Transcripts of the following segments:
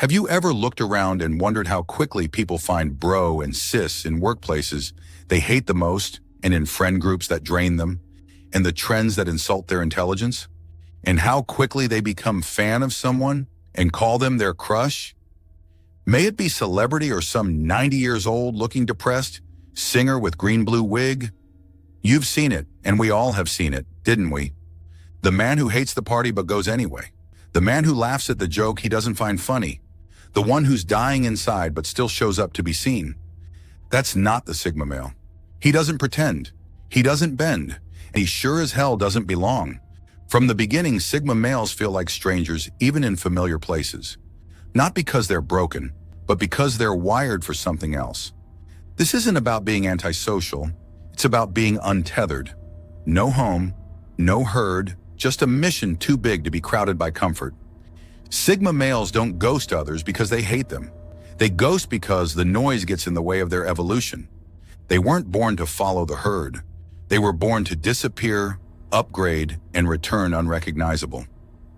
Have you ever looked around and wondered how quickly people find bro and sis in workplaces they hate the most, and in friend groups that drain them, and the trends that insult their intelligence? And how quickly they become fan of someone and call them their crush? May it be celebrity or some 90 years old looking depressed, singer with green-blue wig? You've seen it, and we all have seen it, didn't we? The man who hates the party but goes anyway. The man who laughs at the joke he doesn't find funny. The one who's dying inside but still shows up to be seen. That's not the Sigma male. He doesn't pretend. He doesn't bend. And he sure as hell doesn't belong. From the beginning, Sigma males feel like strangers even in familiar places. Not because they're broken, but because they're wired for something else. This isn't about being antisocial. It's about being untethered. No home, no herd, just a mission too big to be crowded by comfort. Sigma males don't ghost others because they hate them. They ghost because the noise gets in the way of their evolution. They weren't born to follow the herd. They were born to disappear, upgrade, and return unrecognizable.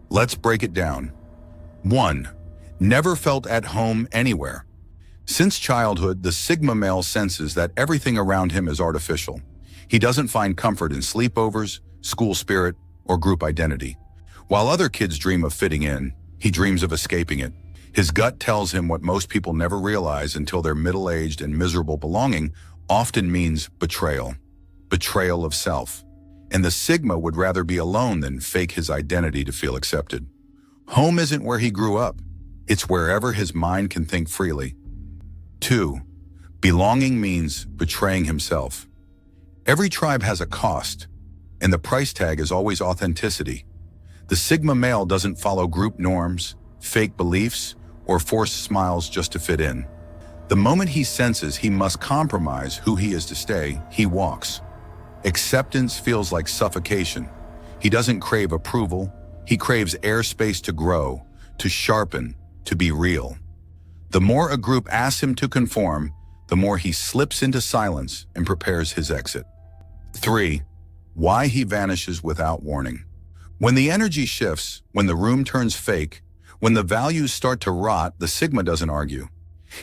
Let's break it down. 1. Never felt at home anywhere. Since childhood, the Sigma male senses that everything around him is artificial. He doesn't find comfort in sleepovers, school spirit, or group identity. While other kids dream of fitting in, he dreams of escaping it. His gut tells him what most people never realize until they're middle-aged and miserable. Belonging often means betrayal. Betrayal of self. And the Sigma would rather be alone than fake his identity to feel accepted. Home isn't where he grew up. It's wherever his mind can think freely. 2. Belonging means betraying himself. Every tribe has a cost, and the price tag is always authenticity. The Sigma male doesn't follow group norms, fake beliefs, or forced smiles just to fit in. The moment he senses he must compromise who he is to stay, he walks. Acceptance feels like suffocation. He doesn't crave approval. He craves airspace to grow, to sharpen, to be real. The more a group asks him to conform, the more he slips into silence and prepares his exit. 3. Why he vanishes without warning. When the energy shifts, when the room turns fake, when the values start to rot, the Sigma doesn't argue.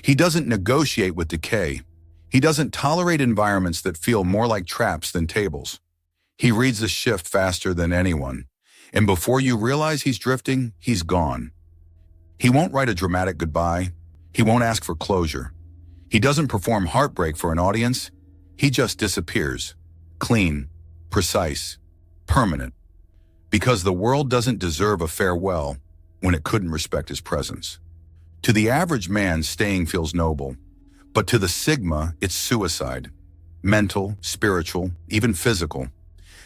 He doesn't negotiate with decay. He doesn't tolerate environments that feel more like traps than tables. He reads the shift faster than anyone, and before you realize he's drifting, he's gone. He won't write a dramatic goodbye. He won't ask for closure. He doesn't perform heartbreak for an audience. He just disappears. Clean, precise, permanent. Because the world doesn't deserve a farewell when it couldn't respect his presence. To the average man, staying feels noble. But to the Sigma, it's suicide. Mental, spiritual, even physical.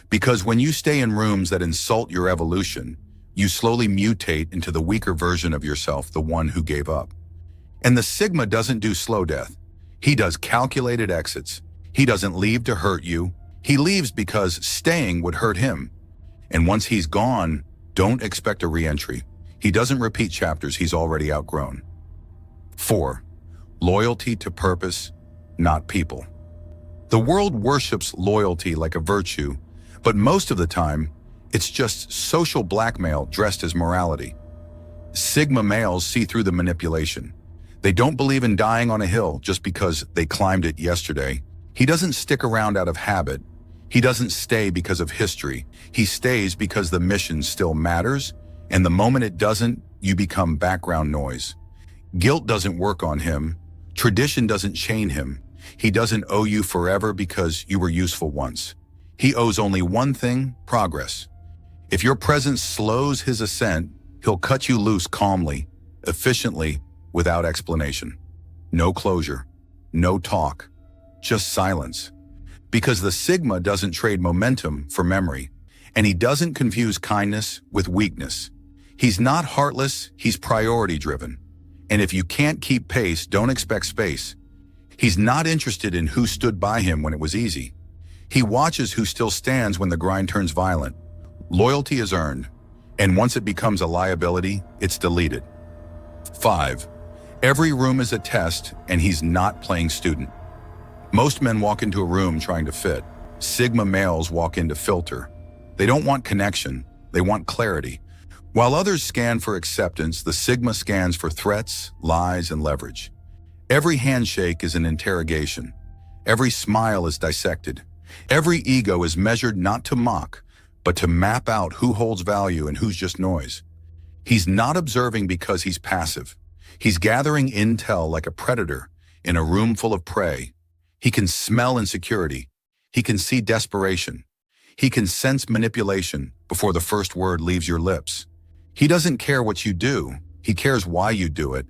Because when you stay in rooms that insult your evolution, you slowly mutate into the weaker version of yourself, the one who gave up. And the Sigma doesn't do slow death. He does calculated exits. He doesn't leave to hurt you. He leaves because staying would hurt him. And once he's gone, don't expect a re-entry. He doesn't repeat chapters he's already outgrown. 4. Loyalty to purpose, not people. The world worships loyalty like a virtue, but most of the time, it's just social blackmail dressed as morality. Sigma males see through the manipulation. They don't believe in dying on a hill just because they climbed it yesterday. He doesn't stick around out of habit. He doesn't stay because of history. He stays because the mission still matters, and the moment it doesn't, you become background noise. Guilt doesn't work on him. Tradition doesn't chain him. He doesn't owe you forever because you were useful once. He owes only one thing: progress. If your presence slows his ascent, he'll cut you loose calmly, efficiently, without explanation. No closure, no talk, just silence. Because the Sigma doesn't trade momentum for memory, and he doesn't confuse kindness with weakness. He's not heartless, he's priority-driven. And if you can't keep pace, don't expect space. He's not interested in who stood by him when it was easy. He watches who still stands when the grind turns violent. Loyalty is earned, and once it becomes a liability, it's deleted. 5. Every room is a test, and he's not playing student. Most men walk into a room trying to fit. Sigma males walk in to filter. They don't want connection, they want clarity. While others scan for acceptance, the Sigma scans for threats, lies, and leverage. Every handshake is an interrogation. Every smile is dissected. Every ego is measured not to mock, but to map out who holds value and who's just noise. He's not observing because he's passive. He's gathering intel like a predator in a room full of prey. He can smell insecurity. He can see desperation. He can sense manipulation before the first word leaves your lips. He doesn't care what you do. He cares why you do it.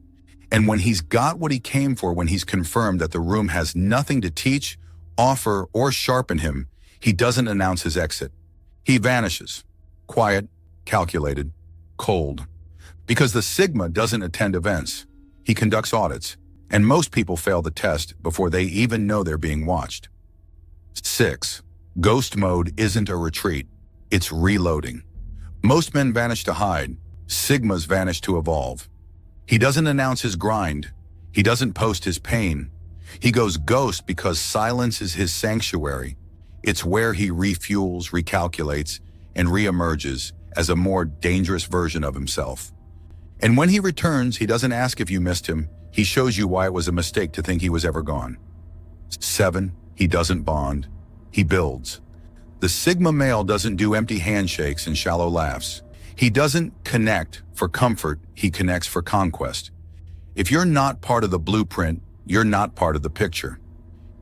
And when he's got what he came for, when he's confirmed that the room has nothing to teach, offer, or sharpen him, he doesn't announce his exit. He vanishes. Quiet, calculated, cold. Because the Sigma doesn't attend events. He conducts audits. And most people fail the test before they even know they're being watched. 6. Ghost mode isn't a retreat. It's reloading. Most men vanish to hide. Sigmas vanish to evolve. He doesn't announce his grind. He doesn't post his pain. He goes ghost because silence is his sanctuary. It's where he refuels, recalculates, and reemerges as a more dangerous version of himself. And when he returns, he doesn't ask if you missed him. He shows you why it was a mistake to think he was ever gone. 7. He doesn't bond. He builds. The Sigma male doesn't do empty handshakes and shallow laughs. He doesn't connect for comfort. He connects for conquest. If you're not part of the blueprint, you're not part of the picture.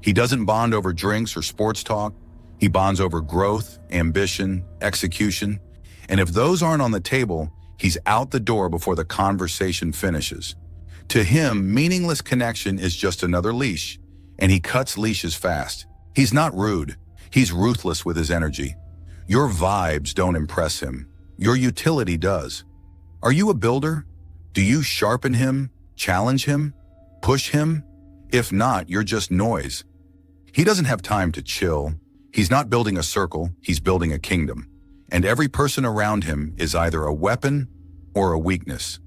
He doesn't bond over drinks or sports talk. He bonds over growth, ambition, execution. And if those aren't on the table, he's out the door before the conversation finishes. To him, meaningless connection is just another leash, and he cuts leashes fast. He's not rude. He's ruthless with his energy. Your vibes don't impress him. Your utility does. Are you a builder? Do you sharpen him, challenge him, push him? If not, you're just noise. He doesn't have time to chill. He's not building a circle, he's building a kingdom. And every person around him is either a weapon or a weakness.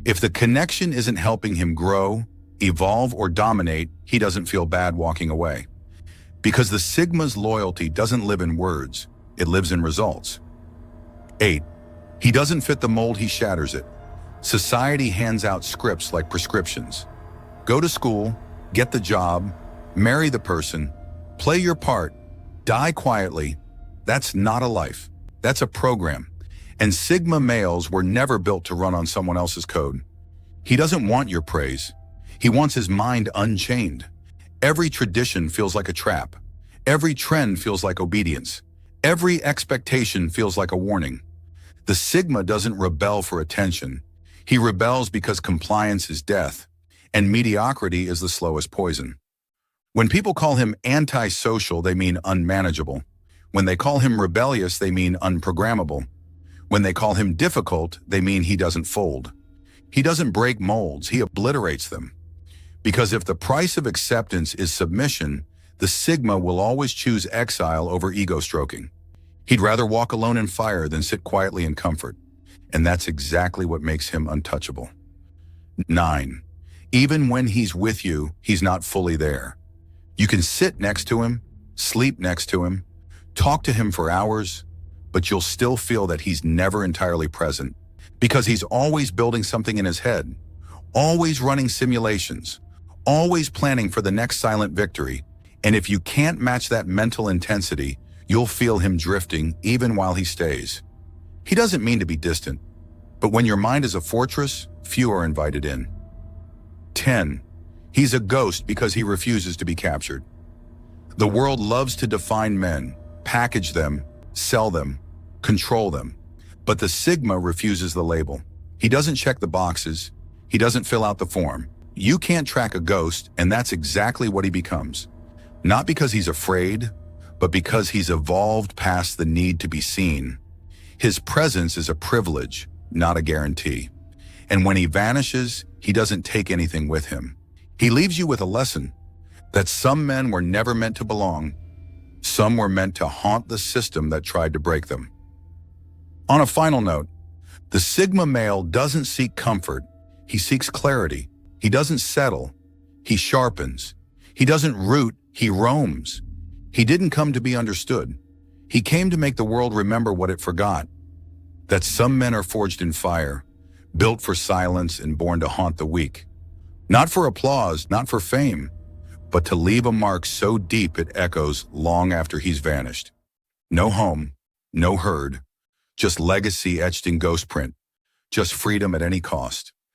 If the connection isn't helping him grow, evolve, or dominate, he doesn't feel bad walking away. Because the Sigma's loyalty doesn't live in words, it lives in results. 8. He doesn't fit the mold, he shatters it. Society hands out scripts like prescriptions. Go to school, get the job, marry the person, play your part, die quietly. That's not a life. That's a program. And Sigma males were never built to run on someone else's code. He doesn't want your praise. He wants his mind unchained. Every tradition feels like a trap. Every trend feels like obedience. Every expectation feels like a warning. The Sigma doesn't rebel for attention. He rebels because compliance is death, and mediocrity is the slowest poison. When people call him antisocial, they mean unmanageable. When they call him rebellious, they mean unprogrammable. When they call him difficult, they mean he doesn't fold. He doesn't break molds, he obliterates them. Because if the price of acceptance is submission, the Sigma will always choose exile over ego stroking. He'd rather walk alone in fire than sit quietly in comfort. And that's exactly what makes him untouchable. 9. Even when he's with you, he's not fully there. You can sit next to him, sleep next to him, talk to him for hours, but you'll still feel that he's never entirely present because he's always building something in his head, always running simulations, always planning for the next silent victory. And if you can't match that mental intensity, you'll feel him drifting even while he stays. He doesn't mean to be distant, but when your mind is a fortress, few are invited in. 10. He's a ghost because he refuses to be captured. The world loves to define men, package them, sell them, control them. But the Sigma refuses the label. He doesn't check the boxes. He doesn't fill out the form. You can't track a ghost, and that's exactly what he becomes. Not because he's afraid, but because he's evolved past the need to be seen. His presence is a privilege, not a guarantee. And when he vanishes, he doesn't take anything with him. He leaves you with a lesson that some men were never meant to belong. Some were meant to haunt the system that tried to break them. On a final note, the Sigma male doesn't seek comfort. He seeks clarity. He doesn't settle. He sharpens. He doesn't root. He roams. He didn't come to be understood. He came to make the world remember what it forgot. that some men are forged in fire, built for silence and born to haunt the weak. Not for applause, not for fame, but to leave a mark so deep it echoes long after he's vanished. No home, no herd, just legacy etched in ghost print, just freedom at any cost.